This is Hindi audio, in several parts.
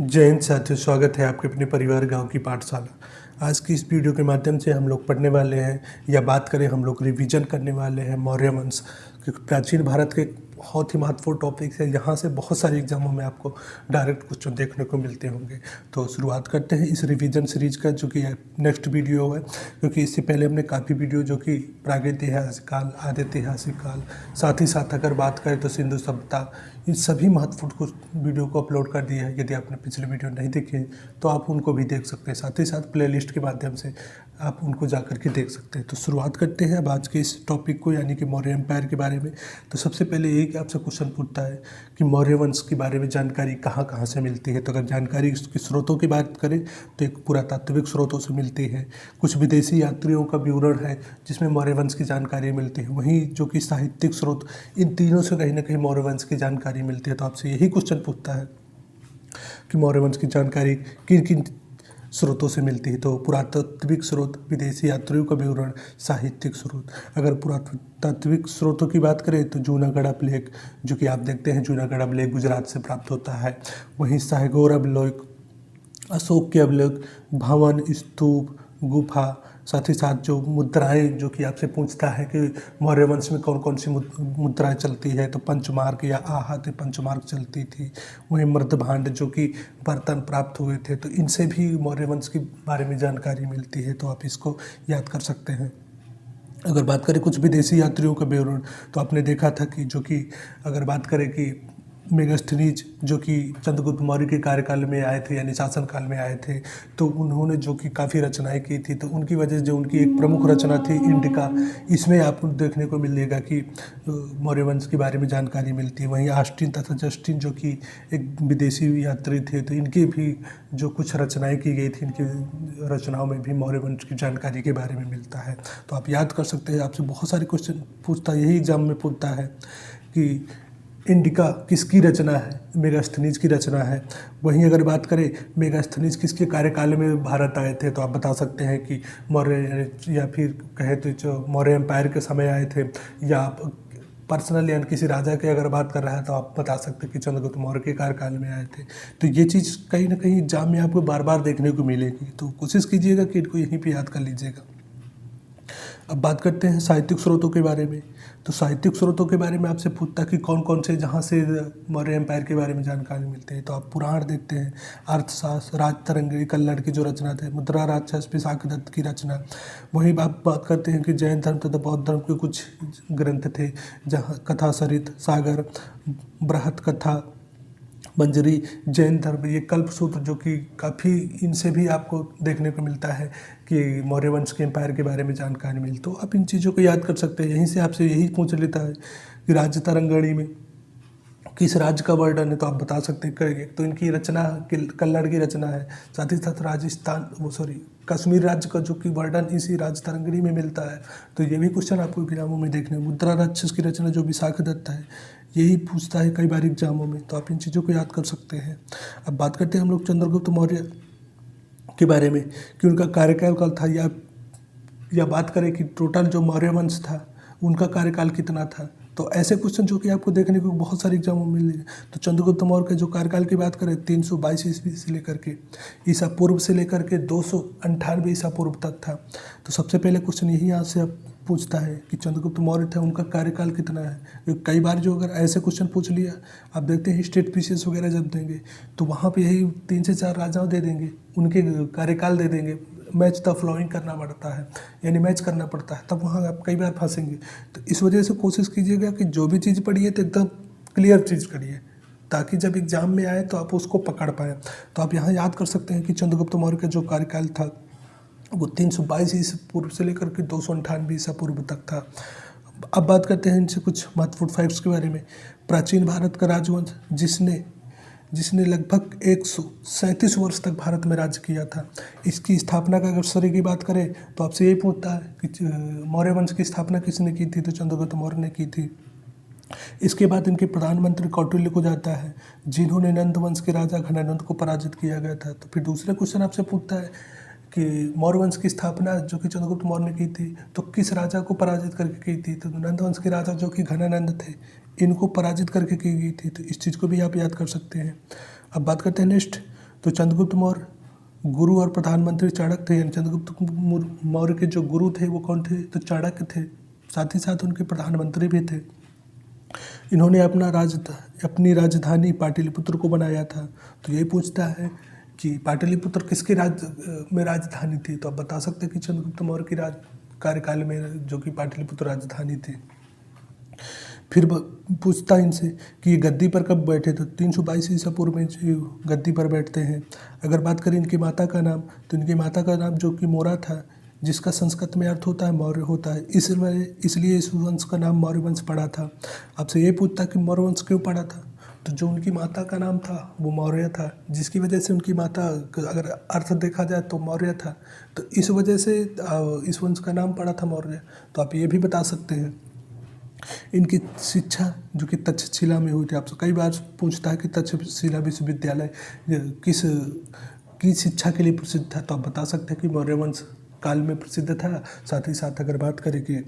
जय हिंद साथियों, स्वागत है आपके अपने परिवार गांव की पाठशाला। आज की इस वीडियो के माध्यम से हम लोग पढ़ने वाले हैं या बात करें हम लोग रिवीजन करने वाले हैं मौर्य वंश, क्योंकि प्राचीन भारत के बहुत ही महत्वपूर्ण टॉपिक है। यहाँ से बहुत सारे एग्जामों में आपको डायरेक्ट क्वेश्चन देखने को मिलते होंगे। तो शुरुआत करते हैं इस रिवीजन सीरीज का, जो कि नेक्स्ट वीडियो है, क्योंकि इससे पहले हमने काफ़ी वीडियो जो कि प्रागैतिहासिक काल, आदिऐतिहासिक काल, साथ ही साथ अगर बात करें तो सिंधु सभ्यता, इन सभी महत्वपूर्ण कुछ वीडियो को अपलोड कर दिया है। यदि आपने पिछले वीडियो नहीं देखे तो आप उनको भी देख सकते हैं, साथ ही साथ प्लेलिस्ट के माध्यम से आप उनको जाकर के देख सकते हैं। तो शुरुआत करते हैं अब आज के इस टॉपिक को, यानी कि मौर्य एम्पायर के बारे में। तो सबसे पहले यही कि आपसे क्वेश्चन पूछता है कि मौर्य वंश के बारे में जानकारी कहाँ कहाँ से मिलती है। तो अगर जानकारी उसके स्रोतों की बात करें तो एक पुरातात्विक स्रोतों से मिलती है, कुछ विदेशी यात्रियों का विवरण है जिसमें मौर्य वंश की जानकारी मिलती है, वहीं जो कि साहित्यिक स्रोत, इन तीनों से कहीं ना कहीं मौर्य वंश की जानकारी मिलती है। तो आपसे यही क्वेश्चन पूछता है कि मौर्य वंश की जानकारी किन किन स्रोतों से मिलती है। तो पुरातात्विक स्रोत, विदेशी यात्रियों का विवरण, साहित्यिक स्रोत। अगर पुरातात्विक स्रोतों की बात करें तो जूनागढ़ अभिलेख, जो कि आप देखते हैं जूनागढ़ अभिलेख गुजरात से प्राप्त होता है। वहीं साहेगौर अभिलेख, अशोक के अभिलेख, भवन, स्तूप, गुफा, साथ ही साथ जो मुद्राएं, जो कि आपसे पूछता है कि मौर्य वंश में कौन कौन सी मुद्राएं चलती है, तो पंचमार्क या आहत पंचमार्क चलती थी। वहीं मृदभांड, जो कि बर्तन प्राप्त हुए थे, तो इनसे भी मौर्य वंश के बारे में जानकारी मिलती है। तो आप इसको याद कर सकते हैं। अगर बात करें कुछ विदेशी यात्रियों का विवरण, तो आपने देखा था कि जो कि अगर बात करें कि मेगास्थनीज, जो कि चंद्रगुप्त मौर्य के कार्यकाल में आए थे यानी शासनकाल में आए थे, तो उन्होंने जो कि काफ़ी रचनाएं की थी। तो उनकी वजह से जो उनकी एक प्रमुख रचना थी इंडिका, इसमें आपको देखने को मिलेगा कि मौर्य वंश के बारे में जानकारी मिलती है। वहीं ऑस्टिन तथा जस्टिन, जो कि एक विदेशी यात्री थे, तो इनकी भी जो कुछ रचनाएं की गई थी, इनकी रचनाओं में भी मौर्य वंश की जानकारी के बारे में मिलता है। तो आप याद कर सकते हैं। आपसे बहुत सारे क्वेश्चन पूछता है, यही एग्जाम में पूछता है कि इंडिका किसकी रचना है, मेगास्थनीज की रचना है। वहीं अगर बात करें मेगास्थनीज किसके कार्यकाल में भारत आए थे, तो आप बता सकते हैं कि मौर्य, या फिर कहे तो जो मौर्य एम्पायर के समय आए थे, या पर्सनल यानी किसी राजा की अगर बात कर रहा है तो आप बता सकते हैं कि चंद्रगुप्त मौर्य के कार्यकाल में आए थे। तो ये चीज़ कहीं ना कहीं एग्जाम में आपको बार बार देखने को मिलेगी, तो कोशिश कीजिएगा कि इनको यहीं पर याद कर लीजिएगा। अब बात करते हैं साहित्यिक स्रोतों के बारे में। तो साहित्यिक स्रोतों के बारे में आपसे पूछता कि कौन कौन से, जहाँ से मौर्य एम्पायर के बारे में जानकारी मिलती है। तो आप पुराण देखते हैं, अर्थशास्त्र, राजतरंगिणी, कल्लड़ की जो रचना थे, मुद्रा राक्षस, पिशाकदत्त की रचना। वहीं आप बात करते हैं कि जैन धर्म तथा बौद्ध धर्म के कुछ ग्रंथ थे, जहाँ कथा सरित, सागर, बृहत कथा, मंजरी, जैन धर्म, ये कल्पसूत्र, जो कि काफ़ी, इनसे भी आपको देखने को मिलता है कि मौर्य वंश के एम्पायर के बारे में जानकारी मिली। तो आप इन चीज़ों को याद कर सकते हैं। यहीं से आपसे यही पूछ लेता है कि राज्य तरंगिणी में किस राज्य का वर्णन है, तो आप बता सकते हैं। एक तो इनकी रचना कल्लड़ की रचना है, साथ ही साथ कश्मीर राज्य का जो कि वर्णन इसी राज्य तरंगिणी में मिलता है। तो ये भी क्वेश्चन आपको एग्जामों में देखने। मुद्रा राक्षस की रचना जो विशाखदत्त है, यही पूछता है कई बार एग्जामों में, तो आप इन चीज़ों को याद कर सकते हैं। अब बात करते हैं हम लोग चंद्रगुप्त मौर्य के बारे में कि उनका कार्यकाल कब था, या बात करें कि टोटल जो मौर्य वंश था उनका कार्यकाल कितना था। तो ऐसे क्वेश्चन जो कि आपको देखने को बहुत सारे एग्जामों में मिले। तो चंद्रगुप्त मौर्य के जो कार्यकाल की बात करें 322 ईस्वी से लेकर के ईसा पूर्व से लेकर के 298 ईसा पूर्व तक था। तो सबसे पहले क्वेश्चन यही यहाँ से आप पूछता है कि चंद्रगुप्त मौर्य थे, उनका कार्यकाल कितना है। कई बार जो अगर ऐसे क्वेश्चन पूछ लिया, आप देखते हैं स्टेट पीसीएस वगैरह जब देंगे तो वहाँ पे यही 3 से 4 राजाओं दे देंगे, उनके कार्यकाल दे देंगे। मैच द फ्लोइंग करना पड़ता है, यानी मैच करना पड़ता है, तब वहाँ आप कई बार फंसेंगे। तो इस वजह से कोशिश कीजिएगा कि जो भी चीज़ पढ़िए तो एकदम क्लियर चीज़ करिए, ताकि जब एग्जाम में आए तो आप उसको पकड़ पाएँ। तो आप यहाँ याद कर सकते हैं कि चंद्रगुप्त मौर्य का जो कार्यकाल था वो 322 ईसा पूर्व से लेकर के 298 ईसा पूर्व तक था। अब बात करते हैं इनसे कुछ महत्वपूर्ण फैक्ट्स के बारे में। प्राचीन भारत का राजवंश जिसने लगभग 137 वर्ष तक भारत में राज्य किया था। इसकी स्थापना का अगर सरी की बात करें तो आपसे यही पूछता है कि मौर्य वंश की स्थापना किसने की थी, तो चंद्रगुप्त मौर्य ने की थी। इसके बाद इनके प्रधानमंत्री कौटिल्य को जाता है, जिन्होंने नंद वंश के राजा घनानंद को पराजित किया गया था। तो फिर दूसरा क्वेश्चन आपसे पूछता है कि मौर्य वंश की स्थापना जो कि चंद्रगुप्त मौर्य ने की थी, तो किस राजा को पराजित करके की थी, तो नंद वंश के राजा जो कि घनानंद थे, इनको पराजित करके की गई थी। तो इस चीज़ को भी आप याद कर सकते हैं। अब बात करते हैं नेक्स्ट, तो चंद्रगुप्त मौर्य गुरु और प्रधानमंत्री चाणक्य थे, यानी चंद्रगुप्त मौर्य के जो गुरु थे वो कौन थे, तो चाणक्य थे, साथ ही साथ उनके प्रधानमंत्री भी थे। इन्होंने अपनी राजधानी पाटलिपुत्र को बनाया था। तो ये पूछता है कि पाटलिपुत्र किसके में राजधानी थी, तो आप बता सकते हैं कि चंद्रगुप्त मौर्य की कार्यकाल में जो कि पाटलिपुत्र राजधानी थी। फिर पूछता है इनसे कि ये गद्दी पर कब बैठे, तो 322 ईसा पूर्व में गद्दी पर बैठते हैं। अगर बात करें इनकी माता का नाम, तो इनकी माता का नाम जो कि मोरा था, जिसका संस्कृत में अर्थ होता है मौर्य होता है, इसलिए इस वंश का नाम मौर्य वंश पड़ा था। आपसे ये पूछता कि मौर्य वंश क्यों पड़ा था, तो जो उनकी माता का नाम था वो मौर्य था, जिसकी वजह से उनकी माता अगर अर्थ देखा जाए तो मौर्य था, तो इस वजह से इस वंश का नाम पड़ा था मौर्य। तो आप ये भी बता सकते हैं। इनकी शिक्षा जो कि तक्षशिला में हुई थी, आपसे कई बार पूछता है कि तक्षशिला विश्वविद्यालय की शिक्षा के लिए प्रसिद्ध था, तो आप बता सकते हैं कि मौर्य वंश काल में प्रसिद्ध था। साथ ही साथ अगर बात करें कि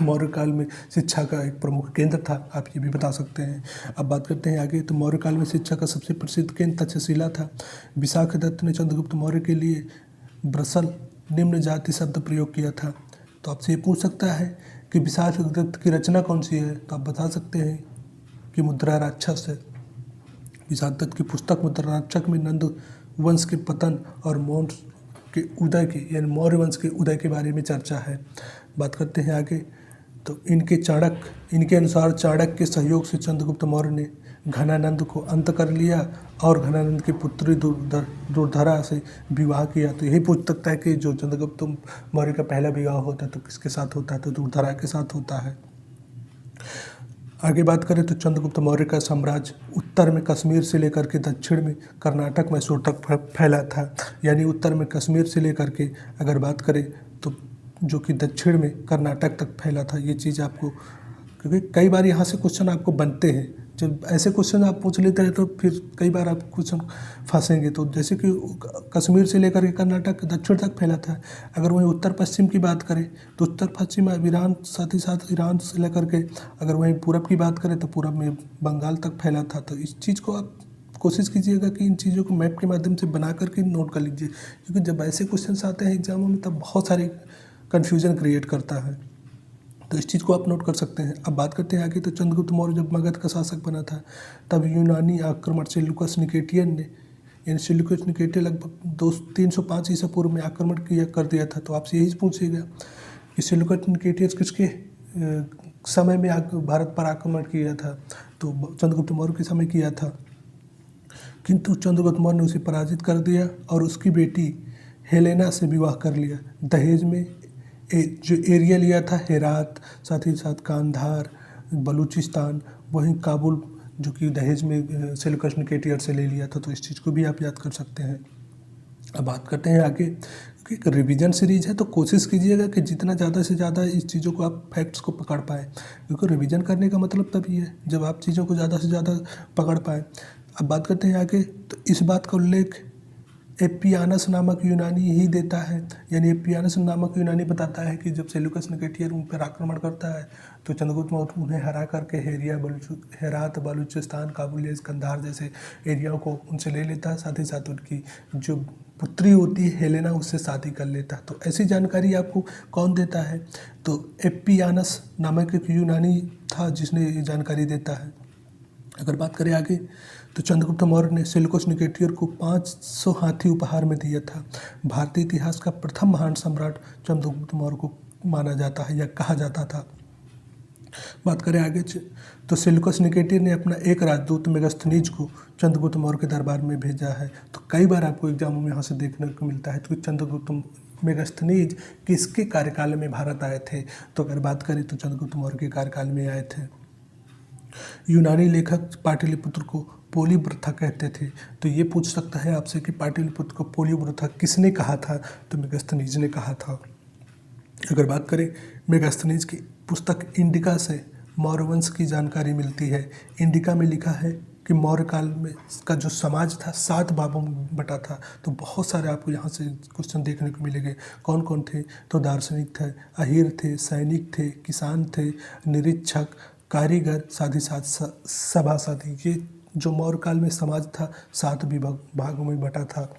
मौर्य काल में शिक्षा का एक प्रमुख केंद्र था, आप ये भी बता सकते हैं। अब बात करते हैं आगे, तो मौर्य काल में शिक्षा का सबसे प्रसिद्ध केंद्र तक्षशिला था। विशाखदत्त ने चंद्रगुप्त मौर्य के लिए ब्रसल निम्न जाति शब्द प्रयोग किया था। तो आपसे ये पूछ सकता है कि विशाखदत्त की रचना कौन सी है, तो आप बता सकते हैं कि मुद्रा राक्षस है। विशाखदत्त की पुस्तक मुद्रा राक्षस में नंद वंश के पतन और मौर्य के उदय के, यानी मौर्य वंश के उदय के बारे में चर्चा है। बात करते हैं आगे, तो इनके अनुसार चाणक्य के सहयोग से चंद्रगुप्त मौर्य ने घनानंद को अंत कर लिया और घनानंद की पुत्री दुर्धरा से विवाह किया। तो यही पूछ सकता है कि जो चंद्रगुप्त मौर्य का पहला विवाह होता है तो किसके साथ होता है, तो दुर्धरा के साथ होता है। आगे बात करें तो चंद्रगुप्त मौर्य का साम्राज्य उत्तर में कश्मीर से लेकर के दक्षिण में कर्नाटक मैसूर तक फैला था। यानी उत्तर में कश्मीर से लेकर के अगर बात करें तो जो कि दक्षिण में कर्नाटक तक फैला था। ये चीज़ आपको, क्योंकि कई बार यहाँ से क्वेश्चन आपको बनते हैं, जब ऐसे क्वेश्चन आप पूछ लेते हैं तो फिर कई बार आप क्वेश्चन फंसेंगे। तो जैसे कि कश्मीर से लेकर के कर्नाटक दक्षिण तक फैला था। अगर वहीं उत्तर पश्चिम की बात करें तो उत्तर पश्चिम ईरान, साथ ही साथ ईरान से लेकर के अगर वहीं पूरब की बात करें तो पूरब में बंगाल तक फैला था। तो इस चीज़ को आप कोशिश कीजिएगा कि इन चीज़ों को मैप के माध्यम से बना करके नोट कर लीजिए, क्योंकि जब ऐसे क्वेश्चन आते हैं एग्जामों में तब बहुत सारे कन्फ्यूज़न क्रिएट करता है। तो इस चीज़ को आप नोट कर सकते हैं। अब बात करते हैं आगे, तो चंद्रगुप्त मौर्य जब मगध का शासक बना था तब यूनानी आक्रमण सेल्यूकस निकेटियन ने, यानी सेल्यूकस निकेटियन लगभग 305 ईसा पूर्व में आक्रमण कर दिया था। तो आपसे यही पूछेगा कि सेल्यूकस निकेटियन किसके समय में भारत पर आक्रमण किया था, तो चंद्रगुप्त मौर्य के समय किया था। किंतु चंद्रगुप्त मौर्य ने उसे पराजित कर दिया और उसकी बेटी हेलेना से विवाह कर लिया। दहेज में जो एरिया लिया था हेरात, साथ ही साथ कांधार, बलूचिस्तान, वहीं काबुल जो कि दहेज में सेल्यूकस निकेटियर से ले लिया था। तो इस चीज़ को भी आप याद कर सकते हैं। अब बात करते हैं आगे, क्योंकि एक रिवीजन सीरीज है तो कोशिश कीजिएगा कि जितना ज़्यादा से ज़्यादा इस चीज़ों को आप फैक्ट्स को पकड़ पाएँ, क्योंकि रिवीजन करने का मतलब तभी है जब आप चीज़ों को ज़्यादा से ज़्यादा पकड़ पाएँ। अब बात करते हैं आगे, तो इस बात का उल्लेख एपियानस नामक यूनानी ही देता है। यानी एपियानस नामक यूनानी बताता है कि जब सेल्यूकस निकेटियर उन पर आक्रमण करता है तो चंद्रगुप्त मौर्य उन्हें हरा करके हेरात, बलूचिस्तान, काबुल, कंधार जैसे एरियाओं को उनसे ले लेता है। साथ ही साथ उनकी जो पुत्री होती है हेलेना, उससे शादी कर लेता है। तो ऐसी जानकारी आपको कौन देता है, तो एपियानस नामक एक यूनानी था जिसने ये जानकारी देता है। अगर बात करें आगे, तो चंद्रगुप्त मौर्य ने सेल्यूकस निकेटियर को 500 हाथी उपहार में दिया था। भारतीय इतिहास का प्रथम महान सम्राट चंद्रगुप्त मौर्य को माना जाता है या कहा जाता था। बात करें आगे, तो सेल्यूकस निकेटियर ने अपना एक राजदूत मेगास्थनीज को चंद्रगुप्त मौर्य के दरबार में भेजा है। तो कई बार आपको एग्जामों में यहाँ से देखने को मिलता है। तो चंद्रगुप्त मेगास्थनीज किसके कार्यकाल में भारत आए थे, तो अगर बात करें तो चंद्रगुप्त मौर्य के कार्यकाल में आए थे। यूनानी लेखक पाटलिपुत्र को पोलीवृथा कहते थे। तो ये पूछ सकता है आपसे कि पाटलिपुत्र को पोलीवृथा किसने कहा था, तो मेगास्थनीज ने कहा था। अगर बात करें मेगास्थनीज की पुस्तक इंडिका से मौर्य वंश की जानकारी मिलती है। इंडिका में लिखा है कि मौर्य काल में का जो समाज था 7 भागों में बटा था। तो बहुत सारे आपको यहाँ से क्वेश्चन देखने को मिलेंगे। कौन कौन थे, तो दार्शनिक थे, अहीर थे, सैनिक थे, किसान थे, निरीक्षक, कारीगर, साथ ही साथ सभासद। ये जो मौर्य काल में समाज था 7 भागों में बटा था।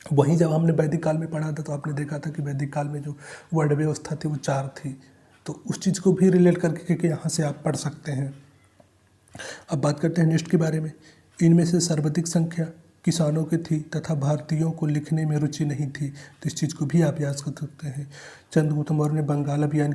वहीं जब हमने वैदिक काल में पढ़ा था तो आपने देखा था कि वैदिक काल में जो वर्ण व्यवस्था थी वो 4 थी। तो उस चीज़ को भी रिलेट करके क्योंकि यहाँ से आप पढ़ सकते हैं। अब बात करते हैं नेक्स्ट के बारे में। इनमें से सर्वाधिक संख्या किसानों की थी तथा भारतीयों को लिखने में रुचि नहीं थी। तो इस चीज़ को भी आप याद कर सकते हैं। चंद्रगुप्त मौर्य ने बंगाल अभियान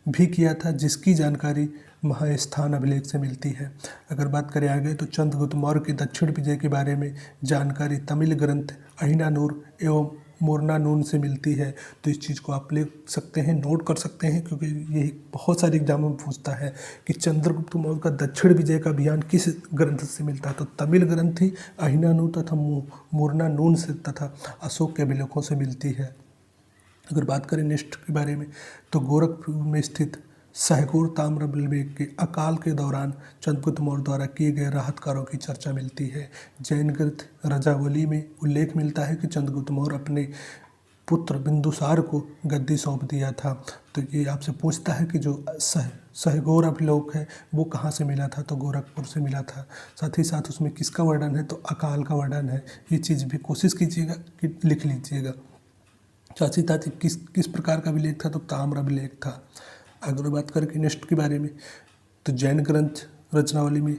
भी किया था, जिसकी जानकारी महास्थान अभिलेख से मिलती है। अगर बात करें आगे तो चंद्रगुप्त मौर्य के दक्षिण विजय के बारे में जानकारी तमिल ग्रंथ अहिनानूर एवं मोरनानून से मिलती है। तो इस चीज़ को आप लिख सकते हैं, नोट कर सकते हैं, क्योंकि ये बहुत सारे एग्जामों में पूछता है कि चंद्रगुप्त मौर्य का दक्षिण विजय का अभियान किस ग्रंथ से मिलता है। तो तमिल ग्रंथ ही अहिनानूर तथा मोरनानून से तथा अशोक के अभिलेखों से मिलती है। अगर बात करें नेक्स्ट के बारे में तो गोरखपुर में स्थित सहगोर ताम्रलिप्त के अकाल के दौरान चंद्रगुप्त मौर्य द्वारा किए गए राहत कार्यों की चर्चा मिलती है। जैन ग्रंथ रजावली में उल्लेख मिलता है कि चंद्रगुप्त मौर्य अपने पुत्र बिंदुसार को गद्दी सौंप दिया था। तो ये आपसे पूछता है कि जो सहगोर अभिलेख है वो कहाँ से मिला था, तो गोरखपुर से मिला था। साथ ही साथ उसमें किसका वर्णन है, तो अकाल का वर्णन है। ये चीज़ भी कोशिश कीजिएगा कि लिख लीजिएगा। साथ ही साथ किस प्रकार का अभिलेख था, तो ताम्र अभिलेख था। अगर बात करें नेक्स्ट के बारे में तो जैन ग्रंथ रचनावली में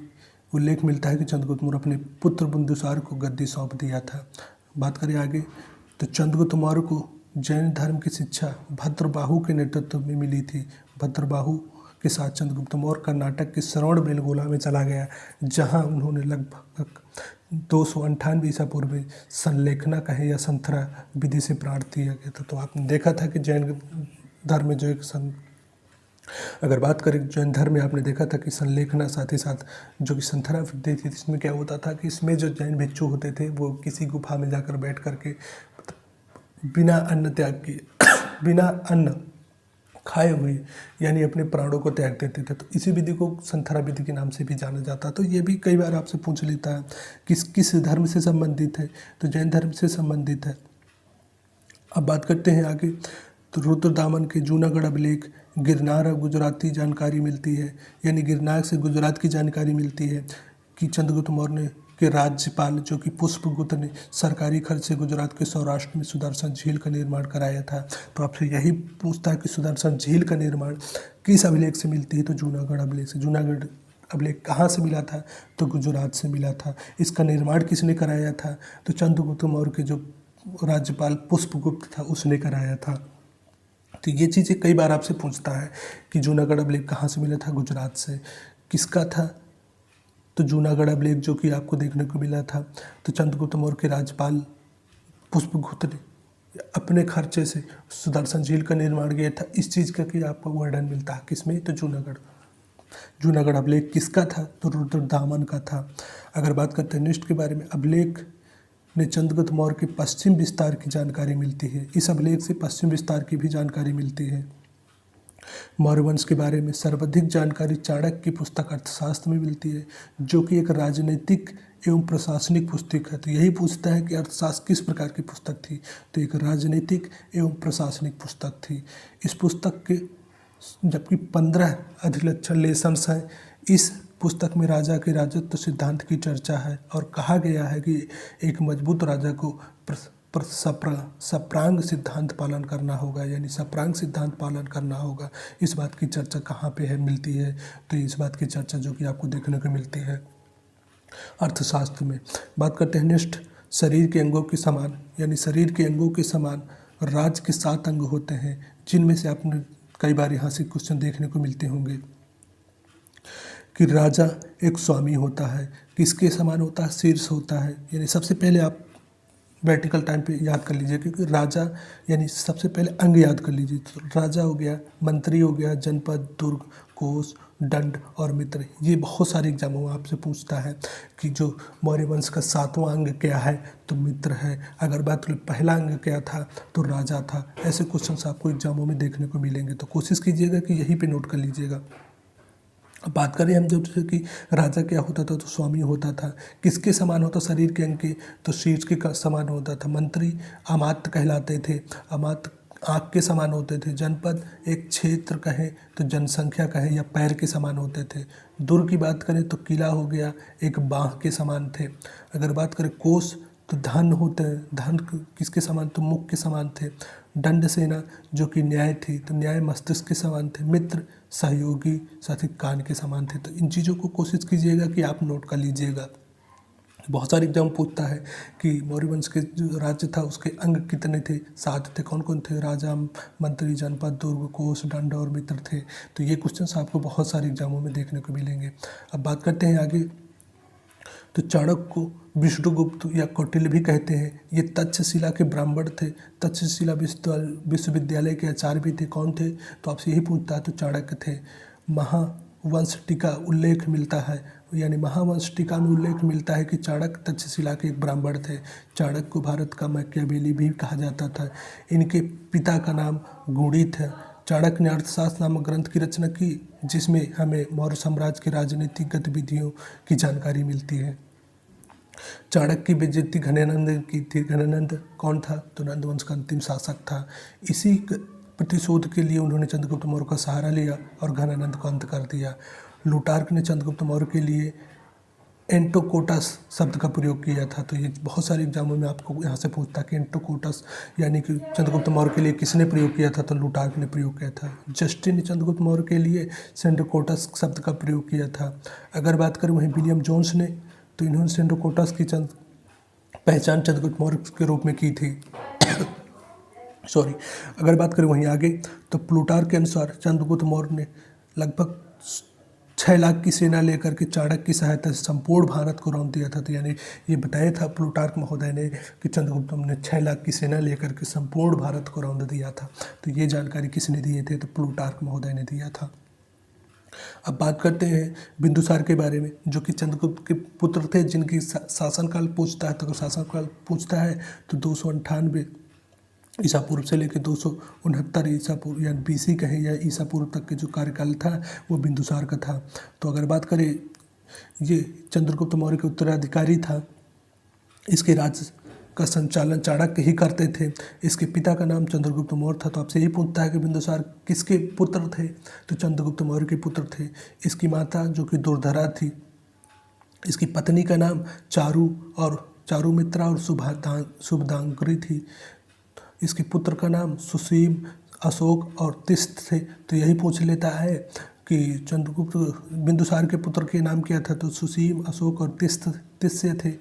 उल्लेख मिलता है कि चंद्रगुप्त मौर्य अपने पुत्र बिंदुसार को गद्दी सौंप दिया था। बात करें आगे तो चंद्रगुप्त मौर्य को जैन धर्म की शिक्षा भद्रबाहु के नेतृत्व में मिली थी। भद्रबाहु के साथ चंद्रगुप्त मौर्य कर्नाटक के श्रवण बेलगोला में चला गया, जहां उन्होंने लगभग 298 ईसा पूर्व में संलेखना कहे या संथरा विधि से प्राण दिया गया था। तो आपने देखा था कि जैन धर्म में जो एक अगर बात करें जैन धर्म में आपने देखा था कि संलेखना, साथ ही साथ जो कि संथरा विधि थी, इसमें क्या होता था कि इसमें जो जैन भिक्षु होते थे वो किसी गुफा में जाकर बैठ करके बिना अन्न त्याग किए बिना अन्न खाए हुए यानी अपने प्राणों को त्याग देते थे। तो इसी विधि को संथरा विधि के नाम से भी जाना जाता है। तो ये भी कई बार आपसे पूछ लेता है किस धर्म से संबंधित है, तो जैन धर्म से संबंधित है। अब बात करते हैं आगे तो रुद्रदामन के जूनागढ़ अभिलेख गिरनार और गुजराती जानकारी मिलती है, यानी गिरनार से गुजरात की जानकारी मिलती है कि चंद्रगुप्त मौर्य के राज्यपाल जो कि पुष्पगुप्त ने सरकारी खर्च से गुजरात के सौराष्ट्र में सुदर्शन झील का निर्माण कराया था। तो आपसे यही पूछता है कि सुदर्शन झील का निर्माण किस अभिलेख से मिलती है, तो जूनागढ़ अभिलेख से। जूनागढ़ अभिलेख कहाँ से मिला था, तो गुजरात से मिला था। इसका निर्माण किसने कराया था, तो चंद्रगुप्त मौर्य के जो राज्यपाल पुष्पगुप्त था उसने कराया था। तो ये चीज़ें कई बार आपसे पूछता है कि जूनागढ़ अभिलेख कहाँ से मिला था, गुजरात से। किसका था, तो जूनागढ़ अभिलेख जो कि आपको देखने को मिला था तो चंद्रगुप्त मौर्य के राज्यपाल पुष्पगुप्त ने अपने खर्चे से सुदर्शन झील का निर्माण किया था। इस चीज़ का कि आपको वर्णन मिलता है किसमें, तो जूनागढ़ अभिलेख किसका था, तो रुद्रदामन का था। अगर बात करते हैं नेक्स्ट के बारे में, अभिलेख ने चंद्रगुप्त मौर्य के पश्चिम विस्तार की जानकारी मिलती है। इस अभिलेख से पश्चिम विस्तार की भी जानकारी मिलती है। मौर्य वंश के बारे में सर्वाधिक जानकारी चाणक्य की पुस्तक अर्थशास्त्र में मिलती है, जो कि एक राजनीतिक एवं प्रशासनिक पुस्तक है। तो यही पूछता है कि अर्थशास्त्र किस प्रकार की पुस्तक थी, तो एक राजनीतिक एवं प्रशासनिक पुस्तक थी। इस पुस्तक के जबकि 15 अधिलक्षण लेसन्स हैं। इस पुस्तक में राजा के राजत्व सिद्धांत की चर्चा है और कहा गया है कि एक मजबूत राजा को सप्रांग सिद्धांत पालन करना होगा, यानी सप्रांग सिद्धांत पालन करना होगा। इस बात की चर्चा कहाँ पे है, मिलती है, तो इस बात की चर्चा जो कि आपको देखने को मिलती है अर्थशास्त्र में। बात करते हैं नेक्स्ट, शरीर के अंगों के समान, यानी शरीर के अंगों के समान राज्य के 7 अंग होते हैं, जिनमें से आपने कई बार यहाँ से क्वेश्चन देखने को मिलते होंगे कि राजा एक स्वामी होता है, किसके समान होता है, शीर्ष होता है। यानी सबसे पहले आप प्रैक्टिकल टाइम पे याद कर लीजिए, क्योंकि राजा यानी सबसे पहले अंग याद कर लीजिए। तो राजा हो गया, मंत्री हो गया, जनपद, दुर्ग, कोष, दंड और मित्र। ये बहुत सारे एग्जामों में आपसे पूछता है कि जो मौर्य वंश का 7वां अंग क्या है, तो मित्र है। अगर बात करें पहला अंग क्या था, तो राजा था। ऐसे क्वेश्चन आपको एग्जामों में देखने को मिलेंगे, तो कोशिश कीजिएगा कि यहीं पे नोट कर लीजिएगा। अब बात करें हम जब कि राजा क्या होता था, तो स्वामी होता था। किसके समान होता, शरीर के अंग के, तो शीर्ष के समान होता था। मंत्री अमात्य कहलाते थे। आँख के समान होते थे। जनपद एक क्षेत्र कहें तो जनसंख्या कहें या पैर के समान होते थे। दुर्ग की बात करें तो किला हो गया एक बाँह के समान थे। अगर बात करें कोष तो धन होते हैं, धन किसके समान तो मुख के समान थे। दंड सेना जो कि न्याय थी तो न्याय मस्तिष्क के समान थे। मित्र सहयोगी साथी कान के समान थे। तो इन चीज़ों को कोशिश कीजिएगा कि आप नोट कर लीजिएगा। बहुत सारे एग्जाम पूछता है कि मौर्य वंश के जो राज्य था उसके अंग कितने थे, 7 थे। कौन कौन थे? राजा, मंत्री, जनपद, दुर्ग, कोष, दंड और मित्र थे। तो ये क्वेश्चंस आपको बहुत सारे एग्जामों में देखने को मिलेंगे। अब बात करते हैं आगे। तो चाणक्य को विष्णुगुप्त या कौटिल्य भी कहते हैं। ये तक्षशिला के ब्राह्मण थे। तक्षशिला विश्वविद्यालय के आचार्य भी थे। कौन थे? तो आपसे यही पूछता है तो चाणक्य थे। महावंश टीका उल्लेख मिलता है, यानी महावंश टीका में उल्लेख मिलता है कि चाणक्य तक्षशिला के एक ब्राह्मण थे। चाणक्य को भारत का मैकियावेली भी कहा जाता था। इनके पिता का नाम गुणी था। चाणक्य ने अर्थशास्त्र नामक ग्रंथ की रचना की जिसमें हमें मौर्य साम्राज्य की राजनीतिक गतिविधियों की जानकारी मिलती है। चाणक्य की बेइज्जती घनानंद की थी। घनानंद कौन था? तो नंद वंश का अंतिम शासक था। इसी प्रतिशोध के लिए उन्होंने चंद्रगुप्त मौर्य का सहारा लिया और घनानंद को अंत कर दिया। लुटार्क ने चंद्रगुप्त मौर्य के लिए एंटोकोटस शब्द का प्रयोग किया था। तो ये बहुत सारे एग्जामों में आपको यहाँ से पूछता है कि एंटोकोटस यानी कि चंद्रगुप्त मौर्य के लिए किसने प्रयोग किया था? तो लुटार्क ने प्रयोग किया था। जस्टिन ने चंद्रगुप्त मौर्य के लिए सेंटोकोटस शब्द का प्रयोग किया था। अगर बात करें वहीं विलियम जोन्स ने, तो इन्होंने सेंटोकोटस की पहचान चंद्रगुप्त मौर्य के रूप में की थी। सॉरी। अगर बात करें वहीं आगे तो प्लूटार्क के अनुसार चंद्रगुप्त मौर्य ने लगभग 6 लाख की सेना लेकर के चाणक्य की सहायता से संपूर्ण भारत को रौंद दिया था। तो यानी ये बताया था प्लूटार्क महोदय ने कि चंद्रगुप्त ने 6 लाख की सेना लेकर के संपूर्ण भारत को रौंद दिया था। तो ये जानकारी किसने दिए थे? तो प्लूटार्क महोदय ने दिया था। अब बात करते हैं बिंदुसार के बारे में, जो कि चंद्रगुप्त के पुत्र थे जिनकी शासनकाल पूछता है। तो अगर शासनकाल पूछता है तो 298 ईसा पूर्व से लेकर 269 ईसा पूर्व या BC कहें या ईसा पूर्व तक के जो कार्यकाल था वो बिंदुसार का था। तो अगर बात करें ये चंद्रगुप्त मौर्य के उत्तराधिकारी था। इसके राज्य का संचालन चाणक्य ही करते थे। इसके पिता का नाम चंद्रगुप्त मौर्य था। तो आपसे यही पूछता है कि बिंदुसार किसके पुत्र थे? तो चंद्रगुप्त मौर्य के पुत्र थे। इसकी माता जो कि दुर्धरा थी, इसकी पत्नी का नाम चारुमित्रा और शुभदांगरी थी। इसके पुत्र का नाम सुसीम, अशोक और तिस्त थे। तो यही पूछ लेता है कि चंद्रगुप्त बिंदुसार के पुत्र के नाम क्या था? तो सुसीम, अशोक और तिस्य थे।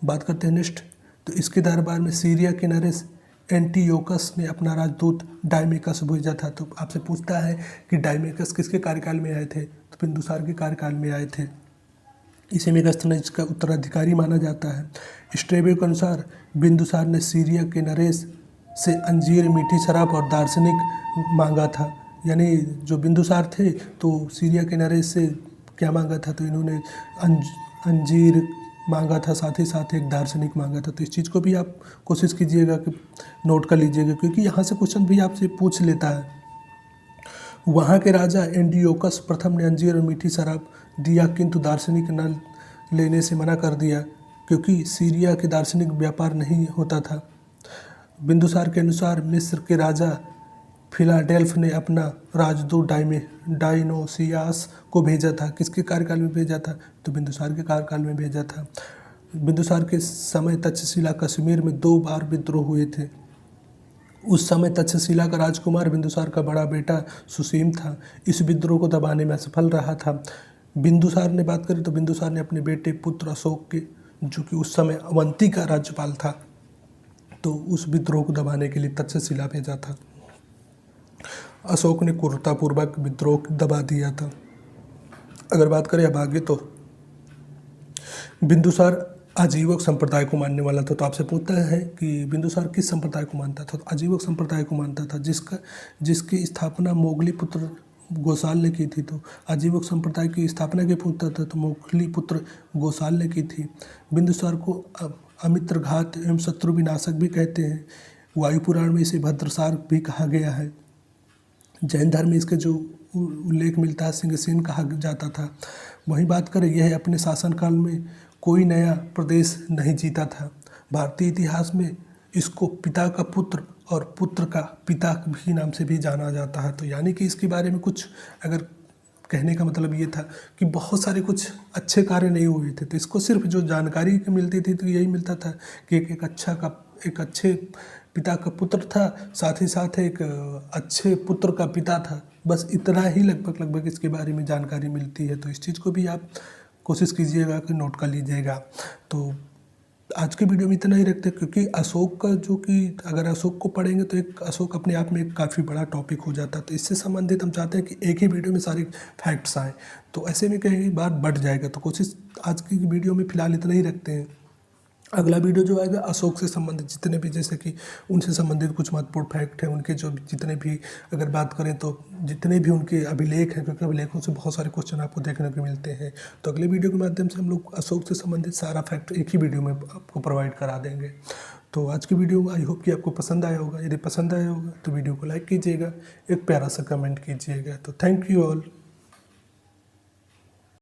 बात करते हैं नेक्स्ट। तो इसके दरबार में सीरिया के नरेश एंटियोकस ने अपना राजदूत डायमेकस भेजा था। तो आपसे पूछता है कि डायमेकस किसके कार्यकाल में आए थे? तो बिंदुसार के कार्यकाल में आए थे। इसे मेगास्थनीज का उत्तराधिकारी माना जाता है। स्ट्रेबो के अनुसार बिंदुसार ने सीरिया के नरेश से अंजीर, मीठी शराब और दार्शनिक मांगा था। यानी जो बिंदुसार थे तो सीरिया के नरेश से क्या मांगा था? तो इन्होंने अंजीर मांगा था, साथ ही साथ एक दार्शनिक मांगा था। तो इस चीज़ को भी आप कोशिश कीजिएगा कि नोट कर लीजिएगा, क्योंकि यहाँ से क्वेश्चन भी आपसे पूछ लेता है। वहाँ के राजा एंटियोकस प्रथम ने अंजीर और मीठी शराब दिया, किंतु दार्शनिक न लेने से मना कर दिया क्योंकि सीरिया के दार्शनिक व्यापार नहीं होता था। बिंदुसार के अनुसार मिस्र के राजा फिलाडेल्फ ने अपना राजदूत डायनोसियास को भेजा था। किसके कार्यकाल में भेजा था? तो बिंदुसार के कार्यकाल में भेजा था। बिंदुसार के समय तक्षशिला कश्मीर में 2 बार विद्रोह हुए थे। उस समय तक्षशिला का राजकुमार बिंदुसार का बड़ा बेटा सुसीम था। इस विद्रोह को दबाने में असफल रहा था। बिंदुसार ने बात करें तो बिंदुसार ने अपने बेटे पुत्र अशोक के, जो कि उस समय अवंती का राज्यपाल था, तो उस विद्रोह को दबाने के लिए तक्षशिला भेजा था। अशोक ने क्रूरतापूर्वक विद्रोह दबा दिया था। अगर बात करें अब आगे तो बिंदुसार आजीवक संप्रदाय को मानने वाला था। तो आपसे पूछता है कि बिंदुसार किस संप्रदाय को मानता था? तो आजीवक संप्रदाय को मानता था, जिसकी स्थापना मोगली पुत्र गोसाल ने की थी। तो आजीवक संप्रदाय की स्थापना के पूछता था तो मोगली पुत्र गोसाल ने की थी। बिंदुसार को अमित्रघात एवं शत्रु विनाशक भी कहते हैं। वायु पुराण में इसे भद्रसार भी कहा गया है। जैन धर्म में इसके जो उल्लेख मिलता है सिंहसेन कहा जाता था। वहीं बात करें यह अपने शासनकाल में कोई नया प्रदेश नहीं जीता था। भारतीय इतिहास में इसको पिता का पुत्र और पुत्र का पिता भी नाम से भी जाना जाता है। तो यानी कि इसके बारे में कुछ अगर कहने का मतलब ये था कि बहुत सारे कुछ अच्छे कार्य नहीं हुए थे, तो इसको सिर्फ जो जानकारी मिलती थी तो यही मिलता था कि एक अच्छे पिता का पुत्र था, साथ ही साथ एक अच्छे पुत्र का पिता था। बस इतना ही लगभग इसके बारे में जानकारी मिलती है। तो इस चीज़ को भी आप कोशिश कीजिएगा कि नोट कर लीजिएगा। तो आज के वीडियो में इतना ही रखते हैं, क्योंकि अशोक का जो कि अगर अशोक को पढ़ेंगे तो एक अशोक अपने आप में एक काफ़ी बड़ा टॉपिक हो जाता है। तो इससे संबंधित हम चाहते हैं कि एक ही वीडियो में सारे फैक्ट्स आए, तो ऐसे में कई बार बढ़ जाएगा। तो कोशिश आज की वीडियो में फ़िलहाल इतना ही रखते हैं। अगला वीडियो जो आएगा अशोक से संबंधित जितने भी, जैसे कि उनसे संबंधित कुछ महत्वपूर्ण फैक्ट हैं, उनके जो जितने भी अगर बात करें तो जितने भी उनके अभिलेख हैं, क्योंकि अभिलेखों से बहुत सारे क्वेश्चन आपको देखने को मिलते हैं। तो अगले वीडियो के माध्यम से हम लोग अशोक से संबंधित सारा फैक्ट एक ही वीडियो में आपको प्रोवाइड करा देंगे। तो आज की वीडियो आई होप कि आपको पसंद आया होगा। यदि पसंद आया होगा तो वीडियो को लाइक कीजिएगा, एक प्यारा सा कमेंट कीजिएगा। तो थैंक यू ऑल।